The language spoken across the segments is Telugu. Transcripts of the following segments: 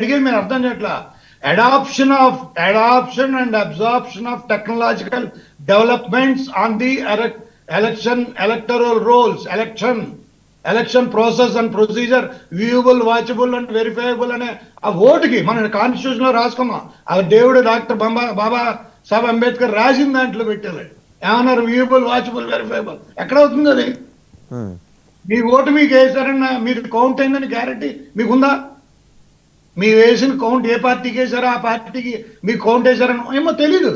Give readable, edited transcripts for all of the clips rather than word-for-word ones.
అడిగేది మీరు అర్థం చేయట్లా. Adoption and absorption of technological developments on the electoral rolls, election process and procedure viewable, watchable and verifiable అనే ఆ ఓటుకి మన కాన్స్టిట్యూషన్ లో రాసుకున్నాం. ఆ దేవుడు డాక్టర్ బాబా సాహెబ్ అంబేద్కర్ రాసిన దాంట్లో పెట్టారు. ఏమన్నారు? వ్యూయబుల్, వాచబుల్, వెరిఫైయబుల్. ఎక్కడ అవుతుంది అది? మీ ఓటు మీకు వేసారన్న మీరు కౌంట్ అయిందని గ్యారంటీ మీకుందా? మీరు వేసిన కౌంట్ ఏ పార్టీకి వేసారో ఆ పార్టీకి మీకు కౌంట్ వేసారని ఏమో తెలీదు.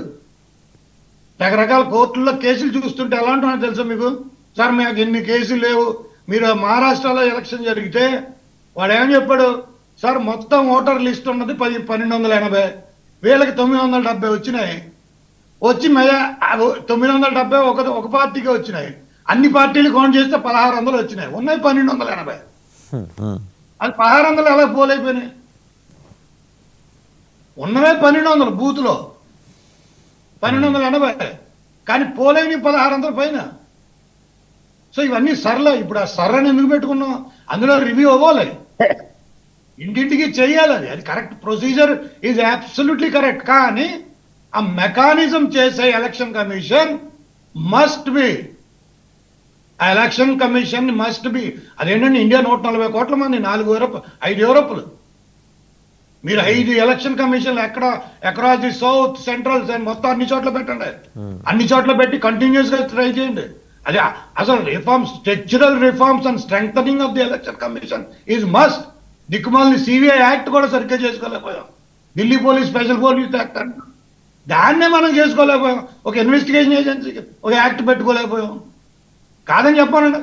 రకరకాల కోర్టుల్లో కేసులు చూస్తుంటే ఎలా ఉంటుందో తెలుసా మీకు? సార్ మాకు ఇన్ని కేసులు లేవు. మీరు మహారాష్ట్రలో ఎలక్షన్ జరిగితే వాడు ఏమని చెప్పాడు? సార్ మొత్తం ఓటర్ లిస్ట్ ఉన్నది 1280, వీళ్ళకి 970 వచ్చినాయి. వచ్చి 970 ఒక పార్టీకి వచ్చినాయి. అన్ని పార్టీలు కౌంట్ చేస్తే 1600 వచ్చినాయి. ఉన్నాయి 1280. అది 1600 ఎలా పోలైపోయినాయి? ఉన్నవే 1200 బూత్లో 1280, కానీ పోలేని 1600 పైన. సో ఇవన్నీ సర్లే. ఇప్పుడు ఆ సర్రని ఎందుకు పెట్టుకున్నాం? అందులో రివ్యూ అవ్వాలి, ఇంటింటికి చెయ్యాలి. అది correct procedure is absolutely correct. కానీ ఆ మెకానిజం చేసే ఎలక్షన్ కమిషన్ మస్ట్ బి, ఆ ఎలక్షన్ కమిషన్ మస్ట్ బి. అదేంటంటే ఇండియా 140 కోట్ల మంది, 5 యూరోపులు. మీరు 5 ఎలక్షన్ కమిషన్లు అక్రాస్ ది సౌత్, సెంట్రల్ మొత్తం అన్ని చోట్ల పెట్టండి. అన్ని చోట్ల పెట్టి కంటిన్యూస్ గా ట్రై చేయండి. అదే అసలు reforms, structural reforms and strengthening of the election commission is must. దిక్కుమాలని సిబిఐ యాక్ట్ కూడా సరిగ్గా చేసుకోలేకపోయాం. Delhi police special police act అంట, దాన్నే మనం చేసుకోలేకపోయాం. ఒక ఇన్వెస్టిగేషన్ ఏజెన్సీకి ఒక యాక్ట్ పెట్టుకోలేకపోయాం. కాదని చెప్పానండి.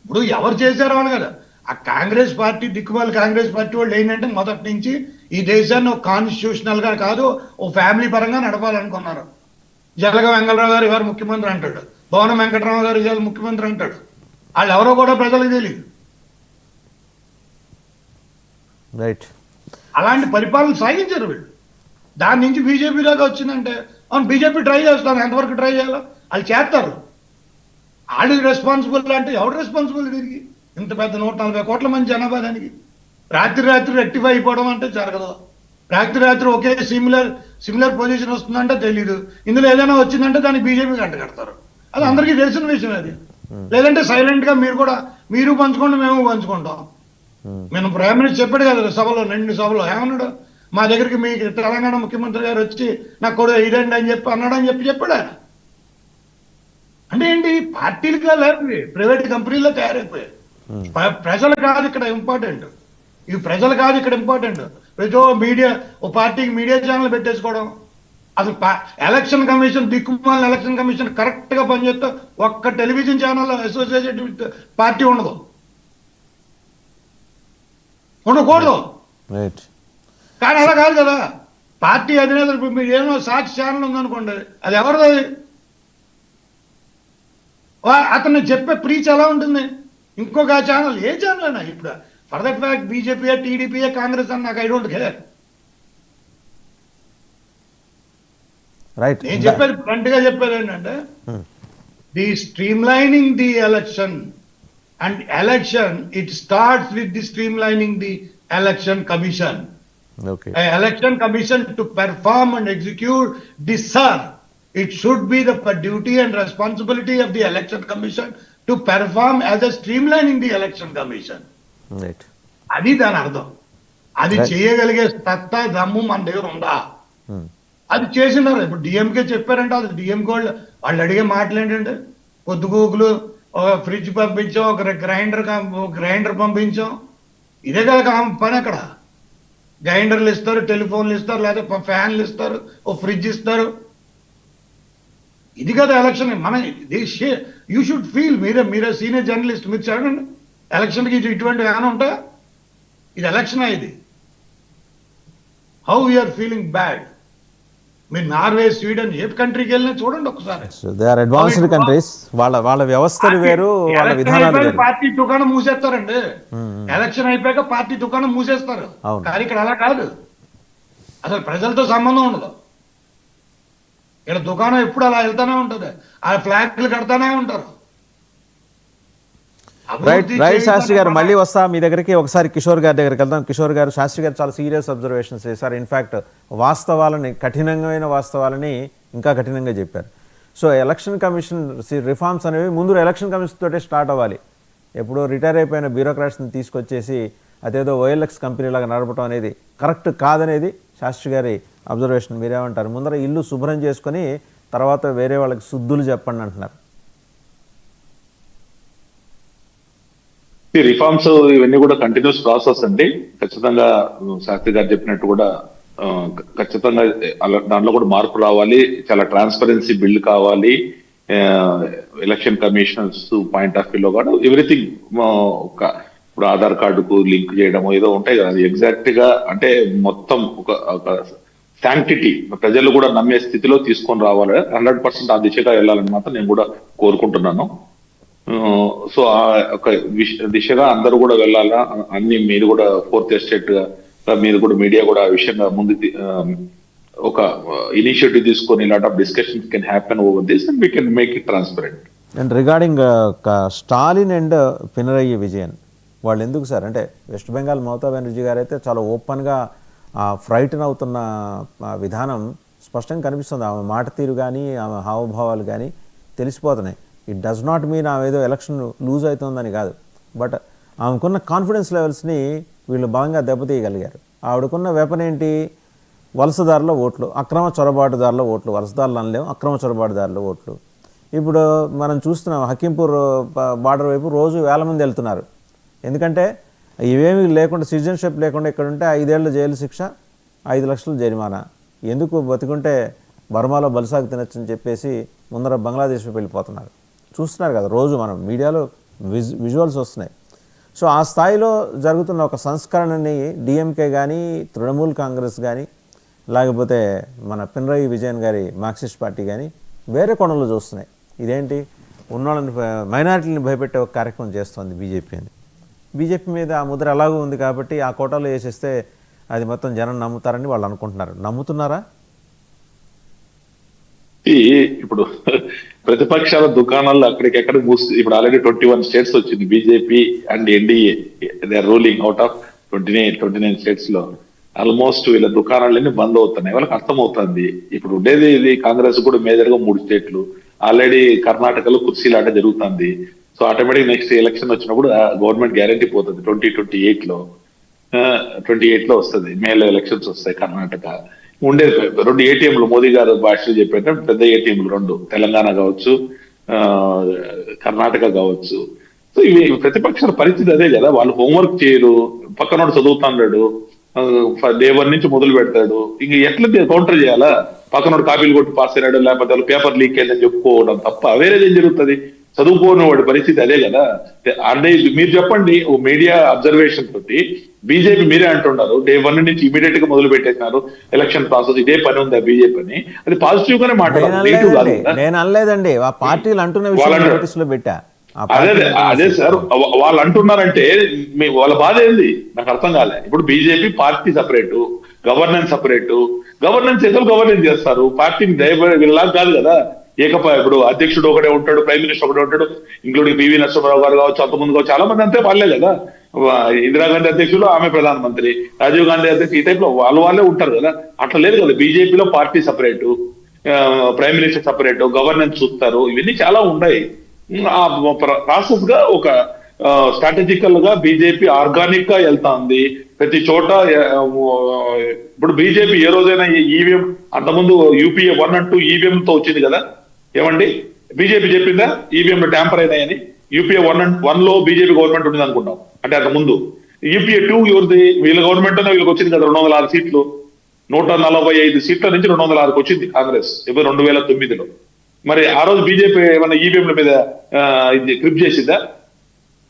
ఇప్పుడు ఎవరు చేశారో అని కదా. ఆ కాంగ్రెస్ పార్టీ, దిక్కుమాలి కాంగ్రెస్ పార్టీ వాళ్ళు ఏంటంటే మొదటి నుంచి ఈ దేశాన్ని ఒక కాన్స్టిట్యూషనల్ గా కాదు, ఓ ఫ్యామిలీ పరంగా నడపాలనుకున్నారు. జలగ వెంగళరావు గారు ఇవాళ ముఖ్యమంత్రి అంటాడు, భవన వెంకటరావు గారు ఇవాళ ముఖ్యమంత్రి అంటాడు. వాళ్ళు ఎవరో కూడా ప్రజలకు తెలియదు. రైట్. అలాంటి పరిపాలన సాగించారు వీళ్ళు. దాని నుంచి బీజేపీ దాకా వచ్చిందంటే అవును, బీజేపీ ట్రై చేస్తాను. ఎంతవరకు ట్రై చేయాలో వాళ్ళు చేస్తారు. వాళ్ళు రెస్పాన్సిబుల్ అంటే ఎవరు రెస్పాన్సిబుల్? తిరిగి ఇంత పెద్ద 140 కోట్ల మంది జనాభా దానికి రాత్రి రెక్టిఫై అయిపోవడం అంటే జరగదు. రాత్రి ఒకే సిమిలర్ పొజిషన్ వస్తుందంటే తెలీదు. ఇందులో ఏదైనా వచ్చిందంటే దానికి బీజేపీ గంట కడతారు. అది అందరికీ తెలిసిన విషయం. అది లేదంటే సైలెంట్ గా మీరు పంచుకోండి, మేము పంచుకుంటాం. నేను ప్రైమ్ మినిస్టర్ చెప్పాడు కదా సభలో, 2 సభలో ఏమన్నాడు? మా దగ్గరికి మీ తెలంగాణ ముఖ్యమంత్రి గారు వచ్చి నాకు కూడా ఇదండి అని అన్నాడని చెప్పాడు ఆయన. అంటే ఏంటి? పార్టీలుగా లేకపోయి ప్రైవేట్ కంపెనీల్లో తయారైపోయాయి. ప్రజలు కాదు ఇక్కడ ఇంపార్టెంట్. ఇవి ప్రజలు కాదు ఇక్కడ ఇంపార్టెంట్. ప్రతి ఓ పార్టీకి మీడియా ఛానల్ పెట్టేసుకోవడం. అసలు ఎలక్షన్ కమిషన్, దిక్కుమాలిన ఎలక్షన్ కమిషన్ కరెక్ట్ గా పనిచేస్తే ఒక్క television channel associated with party ఉండకూడదు. కానీ అలా కాదు కదా. పార్టీ అధినేతలు ఇప్పుడు మీరు ఏమో సాక్షి ఛానల్ ఉందనుకోండి, అది ఎవరిది? అతను చెప్పే ప్రీచ్ ఎలా ఉంటుంది? ఇంకొక ఛానల్, ఏ ఛానల్ అయినా ఇప్పుడు for that fact BJP, TDP, Congress అని నాకు ఐ డోంట్ కేర్. నేను చెప్పేది ఫ్రంట్ గా చెప్పేది ఏంటంటే the streamlining the election and election, it starts with the streamlining the election commission. Election commission to perform and execute this, sir, it should be the duty and responsibility of the election commission to perform as a streamlining the election commission. Right. అది దాని అర్థం. అది చేయగలిగే సత్తా, దమ్ము మన దగ్గర ఉందా? అది చేసినారు. ఇప్పుడు డిఎంకే చెప్పారంటే అది డిఎంకే వాళ్ళు అడిగే మాటలు ఏంటంటే పొద్దుగూకులు, ఫ్రిడ్జ్ పంపించాం, ఒక గ్రైండర్ పంపించాం. ఇదే కదా పని. అక్కడ గ్రైండర్లు ఇస్తారు, టెలిఫోన్లు ఇస్తారు, లేదా ఫ్యాన్లు ఇస్తారు, ఓ ఫ్రిడ్జ్ ఇస్తారు. ఇది కదా ఎలక్షన్. మన యూ షుడ్ ఫీల్. మీరే సీనియర్ జర్నలిస్ట్, మీరు చూడండి ఎలక్షన్కి ఇటువంటి ఏమైనా ఉంటాయా? ఇది ఎలక్షన్. ఇది హౌ వీఆర్ ఫీలింగ్ బ్యాడ్. మీరు నార్వే, స్వీడన్ ఏ కంట్రీకి వెళ్ళినా చూడండి ఒకసారి. They are advanced countries. వాళ్ళ వ్యవస్థలు వేరు, వాళ్ళ విధానాలు వేరు. పార్టీ దుకాణం మూసేస్తారండి. ఎలక్షన్ అయిపోయాక పార్టీ దుకాణం మూసేస్తారు. కానీ ఇక్కడ అలా కాదు. అసలు ప్రజలతో సంబంధం ఉండదు. ఇక్కడ దుకాణం ఎప్పుడు అలా వెళ్తానే ఉంటుంది. ఆ ఫ్లాగ్లు కడతానే ఉంటారు. అభివృద్ధి రైట్ శాస్త్రి గారు చేయడం మళ్ళీ వస్తా మీ దగ్గరికి. ఒకసారి కిషోర్ గారి దగ్గరికి వెళ్దాం. కిషోర్ గారు, శాస్త్రి గారు చాలా సీరియస్ అబ్జర్వేషన్స్ చేశారు. ఇన్ఫ్యాక్ట్ వాస్తవాలని, కఠినమైన వాస్తవాలని ఇంకా కఠినంగా చెప్పారు. సో ఎలక్షన్ కమిషన్ రిఫార్మ్స్ అనేవి ముందు ఎలక్షన్ కమిషన్ తోటే స్టార్ట్ అవ్వాలి. ఎప్పుడో రిటైర్ అయిపోయిన బ్యూరోక్రాట్స్ని తీసుకొచ్చేసి అదేదో OLX కంపెనీలాగా నడపడం అనేది కరెక్ట్ కాదనేది శాస్త్రి గారి అబ్జర్వేషన్. మీరేమంటారు? ముందర ఇల్లు శుభ్రం చేసుకొని తర్వాత వేరే వాళ్ళకి శుద్ధులు చెప్పండి అంటున్నారు. ఈ రిఫార్మ్స్ ఇవన్నీ కూడా కంటిన్యూస్ ప్రాసెస్ అండి. ఖచ్చితంగా శాస్త్రి గారు చెప్పినట్టు కూడా ఖచ్చితంగా దాంట్లో కూడా మార్పు రావాలి. చాలా ట్రాన్స్పరెన్సీ బిల్డ్ కావాలి. ఎలక్షన్ కమిషనర్స్ పాయింట్ ఆఫ్ వ్యూలో కూడా ఎవ్రీథింగ్ ఇప్పుడు ఆధార్ కార్డుకు లింక్ చేయడం ఏదో ఉంటాయి కదా, అది ఎగ్జాక్ట్ గా అంటే మొత్తం ఒక శాంక్టిటీ ప్రజలు కూడా నమ్మే స్థితిలో తీసుకొని రావాలి. 100% ఆ దిశగా వెళ్ళాలని మాత్రం నేను కూడా కోరుకుంటున్నాను. సో ఆ ఒక దిశగా అందరూ కూడా వెళ్ళాలా. అన్ని మీరు కూడా ఫోర్త్ ఎస్టేట్ గా మీరు కూడా మీడియా కూడా ఆ విషయంగా ముందు ఒక ఇనిషియేటివ్ తీసుకొని lot of discussions can happen over this and we can make it transparent. And regarding Stalin and Pinarayi Vijayan వాళ్ళు ఎందుకు సార్ అంటే వెస్ట్ బెంగాల్ మమతా బెనర్జీ గారు అయితే చాలా ఓపెన్గా ఫ్రైటన్ అవుతున్న విధానం స్పష్టంగా కనిపిస్తుంది. ఆమె మాట తీరు కానీ ఆమె హావభావాలు కానీ తెలిసిపోతున్నాయి. ఇట్ డస్ నాట్ మీన్ ఆమె ఏదో ఎలక్షన్ లూజ్ అవుతుందని కాదు, బట్ ఆమెకున్న కాన్ఫిడెన్స్ లెవెల్స్ని వీళ్ళు బలంగా దెబ్బతీయగలిగారు. ఆవిడకున్న వెపన్ ఏంటి? వలసదారుల ఓట్లు, అక్రమ చొరబాటుదారుల ఓట్లు. వలసదారులు అనలేము, అక్రమ చొరబాటుదారుల ఓట్లు. ఇప్పుడు మనం చూస్తున్నాం హకీంపూర్ బార్డర్ వైపు రోజు వేల మంది వెళ్తున్నారు. ఎందుకంటే ఇవేమీ లేకుండా, సిటిజన్షిప్ లేకుండా ఇక్కడ ఉంటే 5 ఏళ్ల జైలు శిక్ష, 5 లక్షల జరిమానా. ఎందుకు బతికుంటే బర్మాలో బలిసాగు తినొచ్చని చెప్పేసి ముందర బంగ్లాదేశ్ వెళ్ళిపోతున్నారు. చూస్తున్నారు కదా రోజు మనం మీడియాలో విజువల్స్ వస్తున్నాయి. సో ఆ స్థాయిలో జరుగుతున్న ఒక సంస్కరణని డిఎంకే కానీ తృణమూల్ కాంగ్రెస్ కానీ లేకపోతే మన పినరయి విజయన్ గారి మార్క్సిస్ట్ పార్టీ కానీ వేరే కోణంలో చూస్తున్నాయి. ఇదేంటి ఉన్నోళ్ళని మైనారిటీని భయపెట్టే ఒక కార్యక్రమం చేస్తుంది బీజేపీ అని. బీజేపీ మీద ఆ ముద్ర ఎలాగూ ఉంది కాబట్టి ఆ కోటాలో వేసేస్తే అది మొత్తం జనం నమ్ముతారని వాళ్ళు అనుకుంటున్నారు. నమ్ముతున్నారా? ఇప్పుడు ప్రతిపక్షాల దుకాణాల్లో అక్కడికెక్కడ ఇప్పుడు ఆల్రెడీ 21 స్టేట్స్ వచ్చింది. BJP and NDA they are ruling out of 29 states లో. ఆల్మోస్ట్ వీళ్ళ దుకాణాలన్నీ బంద్ అవుతున్నాయి. వాళ్ళకి అర్థమవుతుంది. ఇప్పుడు ఉండేది ఇది కాంగ్రెస్ కూడా మేజర్ గా 3 స్టేట్లు. ఆల్రెడీ కర్ణాటకలో కుర్చీలాట జరుగుతుంది. సో ఆటోమేటిక్ నెక్స్ట్ ఎలక్షన్ వచ్చినప్పుడు గవర్నమెంట్ గ్యారంటీ పోతుంది. 2028 లో వస్తుంది. మేలో ఎలక్షన్స్ వస్తాయి కర్ణాటక. ఉండేది 2 ATMలు మోదీ గారు భాషలు చెప్పేట పెద్ద ATMలు 2, తెలంగాణ కావచ్చు కర్ణాటక కావచ్చు. సో ఇవి ప్రతిపక్షాల పరిస్థితి అదే కదా. వాళ్ళు హోంవర్క్ చేయరు, పక్కనోడు చదువుతున్నాడు, డే 1 నుంచి మొదలు పెడతాడు. ఇంక ఎట్లా కౌంటర్ చేయాలా? పక్కనోడు కాపీలు కొట్టి పాస్ అయ్యాడు, లేకపోతే వాళ్ళు పేపర్ లీక్ అయిందని చెప్పుకోవడం తప్ప వేరేదేం జరుగుతుంది? చదువుకోని వాడి పరిస్థితి అదే కదా. అంటే మీరు చెప్పండి, ఓ మీడియా అబ్జర్వేషన్ తోటి బీజేపీ మీరే అంటున్నారు డే 1 నుంచి ఇమీడియట్ గా మొదలు పెట్టేస్తున్నారు ఎలక్షన్ ప్రాసెస్. ఇదే పని ఉందా బీజేపీ అని? అది పాజిటివ్ గానే మాట్లాడారు. నేను అనలేదండి, ఆ పార్టీలు అంటున్న విషయం నోటీసులో పెట్టా. అదే సార్, వాళ్ళు అంటున్నారంటే వాళ్ళ బాధ ఏంది నాకు అర్థం కాలే. ఇప్పుడు BJP party separate, governance separate. Governance ఏదో గవర్నెన్స్ చేస్తారు, పార్టీని వీళ్ళలాగా కాదు కదా. ఇప్పుడు అధ్యక్షుడు ఒకటే ఉంటాడు, ప్రైమ్ మినిస్టర్ ఒకటే ఉంటాడు, ఇంక్లూడింగ్ పివి నరసింహారావు గారు కావచ్చు, అంతకుముందు కావచ్చు, చాలా మంది అంతే వాళ్ళే కదా. ఇందిరాగాంధీ అధ్యక్షులు, ఆమె ప్రధానమంత్రి, రాజీవ్ గాంధీ అధ్యక్షులు, ఈ టైప్ లో వాళ్ళే ఉంటారు కదా. అట్లా లేదు కదా. బీజేపీలో party separate, prime minister separate, governance చూస్తారు. ఇవన్నీ చాలా ఉన్నాయి. ఆ ప్రాసెస్ గా ఒక స్ట్రాటజికల్ గా బీజేపీ ఆర్గానిక్ గా వెళ్తా ఉంది ప్రతి చోట. ఇప్పుడు బీజేపీ ఏ రోజైనా ఈవీఎం అంతకుముందు UPA 1 and 2 ఈవీఎం తో వచ్చింది కదా. ఏమండి బీజేపీ చెప్పిందా ఈవీఎం లో ట్యాంపర్ అయినాయని? UPA 1 లో బీజేపీ గవర్నమెంట్ ఉండేది అనుకుంటాం. అంటే అంత ముందు UPA 2 ఎవరిది? వీళ్ళ గవర్నమెంట్ వీళ్ళకి వచ్చింది కదా. 206 సీట్లు, 145 సీట్ల నుంచి 206కి వచ్చింది కాంగ్రెస్ 2009లో. మరి ఆ రోజు బీజేపీ ఏమన్నా ఈవీఎంల మీద క్రిప్ చేసిందా?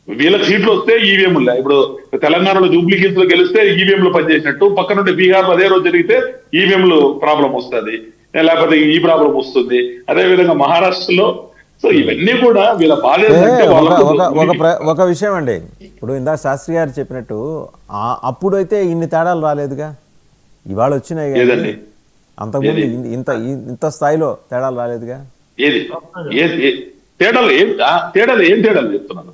వీళ్ళకి సీట్లు వస్తే ఈవీఎంలు. ఇప్పుడు తెలంగాణలో జూబ్లీహిల్స్ లో గెలిస్తే ఈవీఎంలు పనిచేసినట్టు, పక్కన నుండి బీహార్ అదే రోజు జరిగితే ఈవీఎంలు ప్రాబ్లం వస్తుంది, లేకపోతే ఈ ప్రాబ్లం వస్తుంది. అదే విధంగా మహారాష్ట్రలో. సో ఇవన్నీ కూడా వీళ్ళ బాధ. ఒక విషయం అండి, ఇప్పుడు ఇందాక శాస్త్రి గారు చెప్పినట్టు అప్పుడైతే ఇన్ని తేడాలు రాలేదుగా, ఇవాళ వచ్చినాయి కానీ అంతకుముందు ఇంత స్థాయిలో తేడాలు రాలేదుగా. ఏది తేడాలు ఏం తేడాలు చెప్తున్నాను.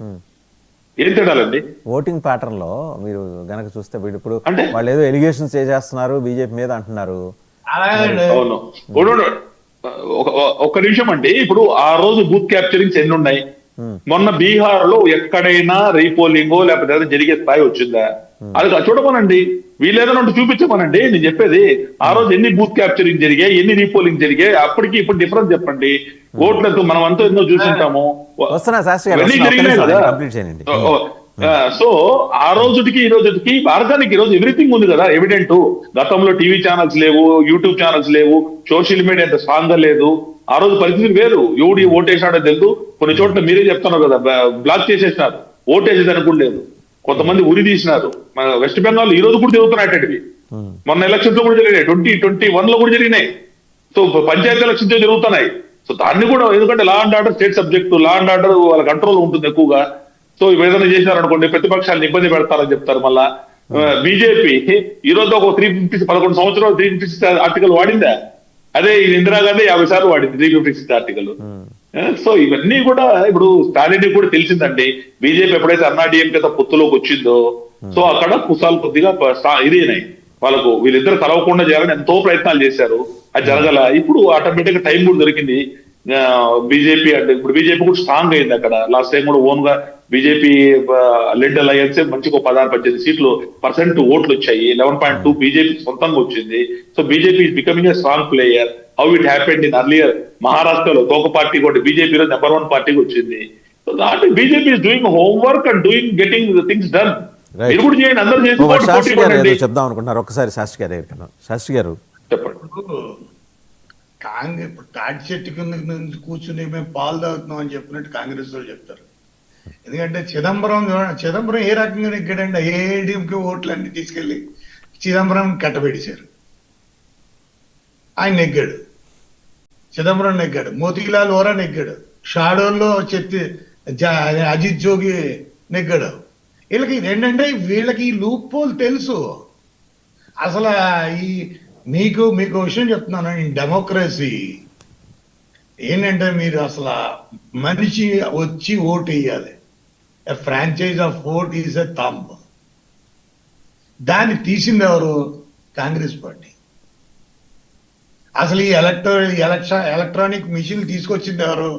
ఏం తేడాలండి? ఓటింగ్ ప్యాటర్న్ లో మీరు గనక చూస్తే వీళ్ళు ఇప్పుడు అంటే వాళ్ళు ఏదో ఎలిగేషన్స్ చేసేస్తున్నారు బీజేపీ మీద అంటున్నారు. అలాగే అవును. ఒక్క నిమిషం అండి. ఇప్పుడు ఆ రోజు బూత్ క్యాప్చరింగ్స్ ఎన్ని ఉన్నాయి? మొన్న బీహార్ లో ఎక్కడైనా రీపోలింగో లేకపోతే ఏదైనా జరిగే స్థాయి వచ్చిందా? అది చూడమనండి. వీళ్ళేదైనా ఉంటే చూపించమనండి. నేను చెప్పేది ఆ రోజు ఎన్ని బూత్ క్యాప్చరింగ్ జరిగాయి, ఎన్ని రీపోలింగ్ జరిగాయి, అప్పటికి ఇప్పుడు డిఫరెన్స్ చెప్పండి. ఓట్లతో మనం అంతా ఎన్నో చూసుంటాము, వస్తున్నా శాస్త్రి గారు, అవన్నీ వస్తున్నా, ఒక్క జరిగినాయి నిమిషం కదా. ఆయన కంప్లీట్ చేయండి. సో ఆ రోజుకి ఈ రోజుకి భారతానికి ఈ రోజు ఎవ్రీథింగ్ ఉంది కదా, ఎవిడెంట్. గతంలో టీవీ ఛానల్స్ లేవు, యూట్యూబ్ ఛానల్స్ లేవు, సోషల్ మీడియా అంత స్ట్రాంగ్ గా లేదు. ఆ రోజు పరిస్థితి వేరు. ఎవడు ఓటేసాడో తెలుసు. కొన్ని చోట్ల మీరే చెప్తున్నారు కదా, బ్లాక్ చేసేసినారు, ఓటేసేది అనుకోలేదు. కొంతమంది ఉరి తీసినారు. మన వెస్ట్ బెంగాల్ ఈ రోజు కూడా జరుగుతున్నాయి. మొన్న ఎలక్షన్స్ లో కూడా జరిగినాయి, 2021 లో కూడా జరిగినాయి. సో పంచాయతీ ఎలక్షన్స్ జరుగుతున్నాయి. సో దాన్ని కూడా, ఎందుకంటే law and order state subject, law and order వాళ్ళ కంట్రోల్ ఉంటుంది ఎక్కువగా. సో ఏదైనా చేశారనుకోండి ప్రతిపక్షాలను ఇబ్బంది పెడతారని చెప్తారు. మళ్ళా బీజేపీ ఈ రోజు ఒక 11 సంవత్సరాలు 356 ఆర్టికల్ వాడిందా? అదే ఇందిరాగాంధీ 50 సార్లు వాడింది 356 ఆర్టికల్. సో ఇవన్నీ కూడా ఇప్పుడు స్టాలిన్ కూడా తెలిసిందండి. బీజేపీ ఎప్పుడైతే అన్నాడీఎంకే పొత్తులోకి వచ్చిందో, సో అక్కడ కుసాలు కొద్దిగా ఇదేనాయి వాళ్ళకు. వీళ్ళిద్దరు కలవకుండా చేయాలని ఎంతో ప్రయత్నాలు చేశారు, అది జరగల. ఇప్పుడు ఆటోమేటిక్ గా టైం కూడా దొరికింది బీజేపీ. అంటే ఇప్పుడు బీజేపీ కూడా స్ట్రాంగ్ అయింది అక్కడ. లాస్ట్ టైం కూడా ఓన్ గా బీజేపీ లెడ్ అలయన్స్ మంచి 16-18 సీట్లు ఓట్లు వచ్చాయి. 11.2 బీజేపీ సొంతంగా వచ్చింది. So BJP is becoming a strong player. How it happened in earlier మహారాష్ట్రలో తోక పార్టీ కూడా బీజేపీలో నెంబర్ 1 పార్టీకి వచ్చింది. So that BJP is doing homework and doing getting things done. మీరు కూడా చేయండి, అందరూ శాస్త్రి గారు ఏదో చేసి చెప్దాం అనుకుంటున్నారు. ఒక్కసారి శాస్త్రి గారు దగ్గరికి. శాస్త్రి గారు చెప్పండి. కాంగ్రెస్ ఇప్పుడు తాటి చెట్టు కింద నుంచి కూర్చుని మేము పాలు తాగుతున్నాం అని చెప్పినట్టు కాంగ్రెస్ వాళ్ళు చెప్తారు. ఎందుకంటే చిదంబరం ఏ రకంగా నెగ్గాడండి? ఏడీఎంకే ఓట్లన్నీ తీసుకెళ్లి చిదంబరం కట్టబెట్టేశారు. ఆయన నెగ్గాడు, చిదంబరం నెగ్గాడు, మోతీలాల్ వోరా నెగ్గాడు, షాడోల్లో అజిత్ జోగి నెగ్గాడు. వీళ్ళకి ఏంటంటే వీళ్ళకి ఈ లూప్ హోల్ తెలుసు. అసలు ఈ మీకు విషయం చెప్తున్నాను, ఈ డెమోక్రసీ ఏంటంటే మీరు అసలు మనిషి వచ్చి ఓటు వేయాలి. Franchise of vote is a thumb. దాన్ని తీసింది ఎవరు? కాంగ్రెస్ పార్టీ. అసలు ఈ ఎలక్ట్రానిక్ మిషన్ తీసుకొచ్చింది ఎవరు?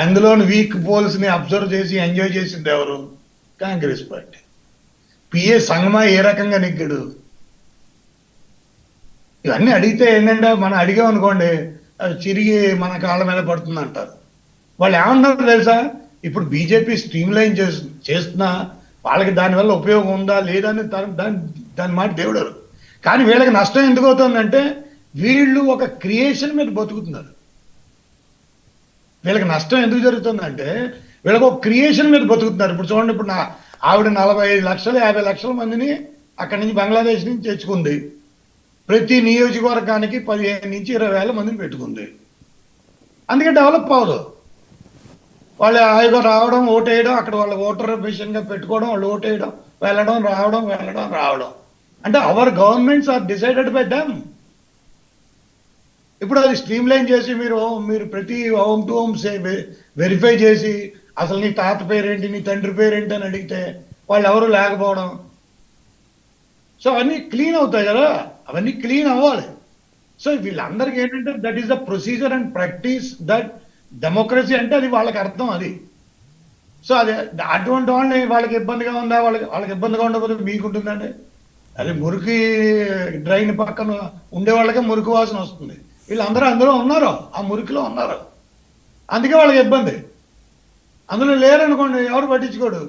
అందులోని వీక్ పోల్స్ ని అబ్జర్వ్ చేసి ఎంజాయ్ చేసింది ఎవరు? కాంగ్రెస్ పార్టీ. పిఏ సంగమా ఏ రకంగా నెగ్గాడు? ఇవన్నీ అడిగితే ఏంటంటే మనం అడిగాం అనుకోండి అవి చిరిగి మన కాళ్ళ మీద పడుతుంది అంటారు. వాళ్ళు ఏమంటారు తెలుసా? ఇప్పుడు బీజేపీ స్ట్రీమ్ లైన్ చేస్తున్నా వాళ్ళకి దానివల్ల ఉపయోగం ఉందా లేదా అని దాని మాట దేవుడరు. కానీ వీళ్ళకి నష్టం ఎందుకు అవుతుందంటే వీళ్ళు ఒక క్రియేషన్ మీద బతుకుతున్నారు. వీళ్ళకి నష్టం ఎందుకు జరుగుతుందంటే వీళ్ళకి ఒక క్రియేషన్ మీద బతుకుతున్నారు. ఇప్పుడు చూడండి, ఇప్పుడు ఆవిడ 45 లక్షలు 50 లక్షల మందిని అక్కడి నుంచి బంగ్లాదేశ్ నుంచి తెచ్చుకుంది. ప్రతి నియోజకవర్గానికి 15 నుంచి 20 వేల మందిని పెట్టుకుంది. అందుకే డెవలప్ అవ్వదు. వాళ్ళు హాయిగా రావడం, ఓటేయడం, అక్కడ వాళ్ళ ఓటర్ మిషన్ గా పెట్టుకోవడం, వాళ్ళు ఓటేయడం, వెళ్ళడం రావడం. అంటే our governments are decided by them. ఇప్పుడు అది స్ట్రీమ్ లైన్ చేసి మీరు ప్రతి హోమ్ టు హోమ్ వెరిఫై చేసి అసలు నీ తాత పేరేంటి, నీ తండ్రి పేరేంటి అని అడిగితే వాళ్ళు ఎవరు లేకపోవడం. సో అవన్నీ క్లీన్ అవుతాయి కదా, అవన్నీ క్లీన్ అవ్వాలి. సో వీళ్ళందరికీ ఏంటంటే that is the procedure and practice that democracy అంటే అది వాళ్ళకి అర్థం అది. సో అది అటువంటి వాళ్ళని వాళ్ళకి ఇబ్బందిగా ఉందా? వాళ్ళకి ఇబ్బందిగా ఉండకపోతే మీకుంటుందండి. అది మురికి డ్రైన్ పక్కన ఉండే వాళ్ళకే మురికి వాసన వస్తుంది. వీళ్ళందరూ అందులో ఉన్నారు, ఆ మురికిలో ఉన్నారు, అందుకే వాళ్ళకి ఇబ్బంది. అందులో లేరనుకోండి ఎవరు పట్టించుకోడు.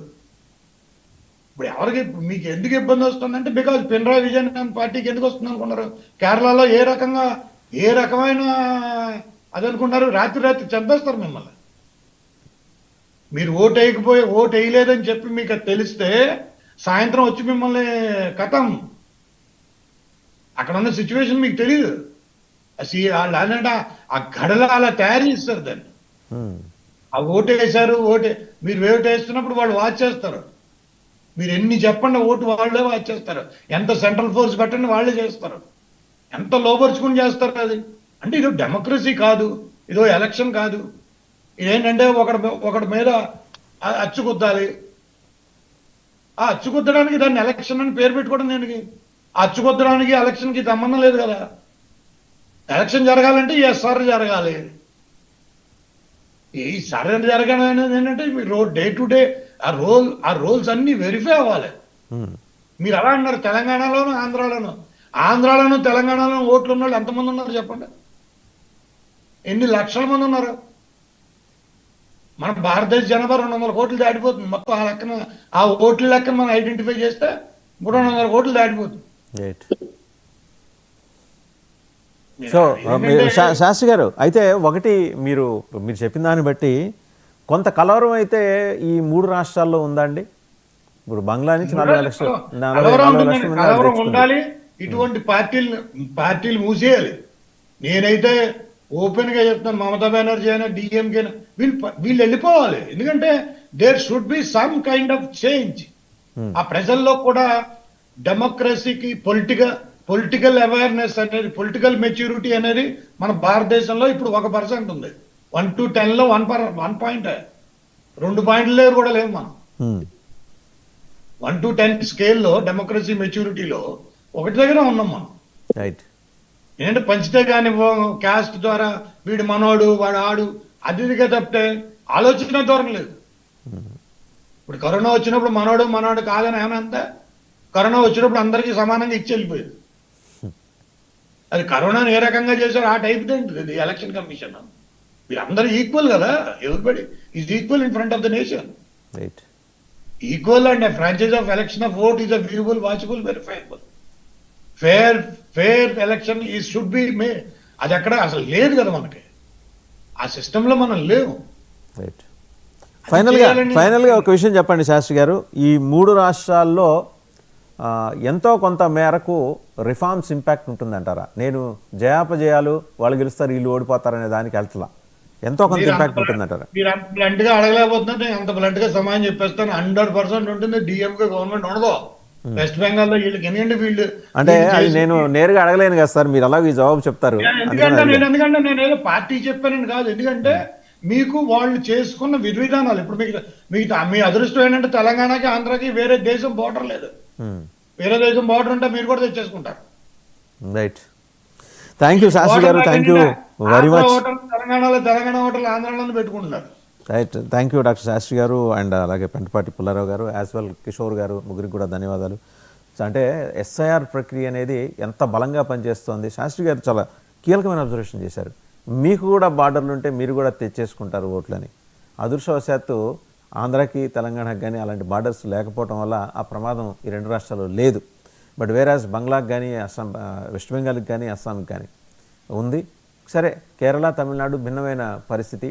ఇప్పుడు ఎవరికి మీకు ఎందుకు ఇబ్బంది వస్తుందంటే బికాజ్ పినరాయి విజయన్ పార్టీకి ఎందుకు వస్తుంది అనుకున్నారు? కేరళలో ఏ రకమైన అది అనుకున్నారు? రాత్రి చంపేస్తారు మిమ్మల్ని. మీరు ఓటు వేయలేదని చెప్పి మీకు అది తెలిస్తే సాయంత్రం వచ్చి మిమ్మల్ని కథం. అక్కడ ఉన్న సిచ్యువేషన్ మీకు తెలియదు. వాళ్ళు అంటే ఆ గడల అలా తయారు చేస్తారు దాన్ని. ఆ ఓటేసారు, మీరు వేసేస్తున్నప్పుడు వాళ్ళు వాచ్ చేస్తారు. మీరు ఎన్ని చెప్పండి ఓటు వాళ్ళే వాచ్ చేస్తారు. ఎంత సెంట్రల్ ఫోర్స్ పెట్టండి వాళ్ళే చేస్తారు. ఎంత లోపరుచుకుని చేస్తారు. అది అంటే ఇదో డెమోక్రసీ కాదు, ఇదో ఎలక్షన్ కాదు. ఇదేంటంటే ఒకటి మీద అచ్చుకుద్దాలి. ఆ అచ్చుకుద్దడానికి దాన్ని ఎలక్షన్ అని పేరు పెట్టుకోవడం దేనికి? ఆ అచ్చుకుద్దడానికి ఎలక్షన్కి సంబంధం లేదు కదా. ఎలక్షన్ జరగాలంటే ఎస్ఆర్ జరగాలి. ఈ సరైన జరగడం అనేది ఏంటంటే డే టు డే ఆ రోల్స్ అన్ని వెరిఫై అవ్వాలి. మీరు అలా అన్నారు తెలంగాణలోను ఆంధ్రాలోను తెలంగాణలోను ఓట్లు ఉన్న వాళ్ళు ఎంతమంది ఉన్నారు చెప్పండి? ఎన్ని లక్షల మంది ఉన్నారు? మన భారతదేశ జనాభా 200 కోట్లు దాటిపోతుంది. మొత్తం ఆ లెక్కన ఆ ఓట్ల లెక్కన మనం ఐడెంటిఫై చేస్తే 300 కోట్లు దాటిపోతుంది. సో శాస్త్రి గారు అయితే ఒకటి మీరు చెప్పిన దాన్ని బట్టి కొంత కలవరం అయితే ఈ 3 రాష్ట్రాల్లో ఉందండి. ఇప్పుడు బంగ్లా నుంచి 40 లక్షలు కలవరం ఉండాలి. ఇటువంటి పార్టీలు మూసేయాలి. నేనైతే ఓపెన్ గా చెప్తాను, మమతా బెనర్జీ అయినా డిఎంకే వీళ్ళు వెళ్ళిపోవాలి. ఎందుకంటే there should be some kind of change. ఆ ప్రజల్లో కూడా డెమోక్రసీకి పొలిటికల్ అవేర్నెస్ అనేది, పొలిటికల్ మెచ్యూరిటీ అనేది మన భారతదేశంలో ఇప్పుడు 1% ఉంది. 1 to 10 లో 1 పాయింట్, 2 పాయింట్లు లేరు కూడా లేవు మనం. 1 to 10 స్కేల్లో డెమోక్రసీ మెచ్యూరిటీలో 1 దగ్గర ఉన్నాం మనం. ఏంటంటే పంచితే కానీ క్యాస్ట్ ద్వారా వీడు మనోడు వాడు ఆడు అదిగా తప్పితే ఆలోచన ధోరణి లేదు. ఇప్పుడు కరోనా వచ్చినప్పుడు మనోడు కాదని ఏమంతా, కరోనా వచ్చినప్పుడు అందరికీ సమానంగా ఇచ్చి వెళ్ళిపోయింది. అది కరోనాని ఏ రకంగా చేశారు ఆ టైప్ ఏంటి ఎలక్షన్ కమిషన్. వీరందరూ ఈక్వల్ కదా, everybody is equal in front of the nation. Equal and franchise of election of vote is a viewable, watchable, verifiable. Fair election ఈ షుడ్ బి మే. అది అక్కడ అసలు లేదు కదా మనకి, ఆ సిస్టంలో మనం లేవు. ఫైనల్గా ఒక విషయం చెప్పండి శాస్త్రి గారు, ఈ 3 రాష్ట్రాల్లో ఎంతో కొంత మేరకు రిఫార్మ్స్ ఇంపాక్ట్ ఉంటుందంటారా? నేను జయాపజయాలు వాళ్ళు గెలుస్తారు వీళ్ళు ఓడిపోతారనే దానికి వెళ్తలా, ఎంతో కొంత ఇంపాక్ట్ ఉంటుందంటారా? మీరు అంత బ్లంట్ గా అడగలేకపోతున్నారు. నేను అంత బ్లంట్ గా సమాధానం చెప్పేస్తాను. 100% ఉంటుంది. డిఎంకే గవర్నమెంట్ ఉండదు వెస్ట్ బెంగాల్ లో. వీళ్ళకి ఎందుకంటే వీళ్ళు అంటే అది నేను నేరుగా అడగలేను కదా సార్, మీరు అలాగే జవాబు చెప్తారు. ఎందుకంటే నేను ఏదో పార్టీ చెప్పానని కాదు. ఎందుకంటే మీకు వాళ్ళు చేసుకున్న విధానాలు ఇప్పుడు మీకు మీ అదృష్టం ఏంటంటే తెలంగాణకి ఆంధ్రాకి వేరే దేశం బోర్డర్ లేదు. వేరే దేశం బోర్డర్ ఉంటే మీరు కూడా తెచ్చేసుకుంటారు. రైట్, థ్యాంక్ యూ శాస్త్రి గారు, thank you very much. Telangana ఓటర్లు ఆంధ్రాలో పెట్టుకుంటున్నారు. Right, thank you doctor Shastri గారు అండ్ అలాగే పెంటపాటి పుల్లారావు గారు యాజ్ వెల్ కిషోర్ గారు, ముగ్గురికి కూడా ధన్యవాదాలు. అంటే ఎస్ఐఆర్ ప్రక్రియ అనేది ఎంత బలంగా పనిచేస్తోంది, శాస్త్రి గారు చాలా కీలకమైన అబ్జర్వేషన్ చేశారు. మీకు కూడా బార్డర్లు ఉంటే మీరు కూడా తెచ్చేసుకుంటారు ఓట్లని. అదృష్టవశాత్తు ఆంధ్రాకి తెలంగాణకి కానీ అలాంటి బార్డర్స్ లేకపోవడం వల్ల ఆ ప్రమాదం ఈ 2 రాష్ట్రాల్లో లేదు. బట్ వేరాజ్ బంగ్లాకి కానీ అస్సాం, వెస్ట్ బెంగాల్కి కానీ అస్సాంకి కానీ ఉంది. సరే, కేరళ తమిళనాడు భిన్నమైన పరిస్థితి.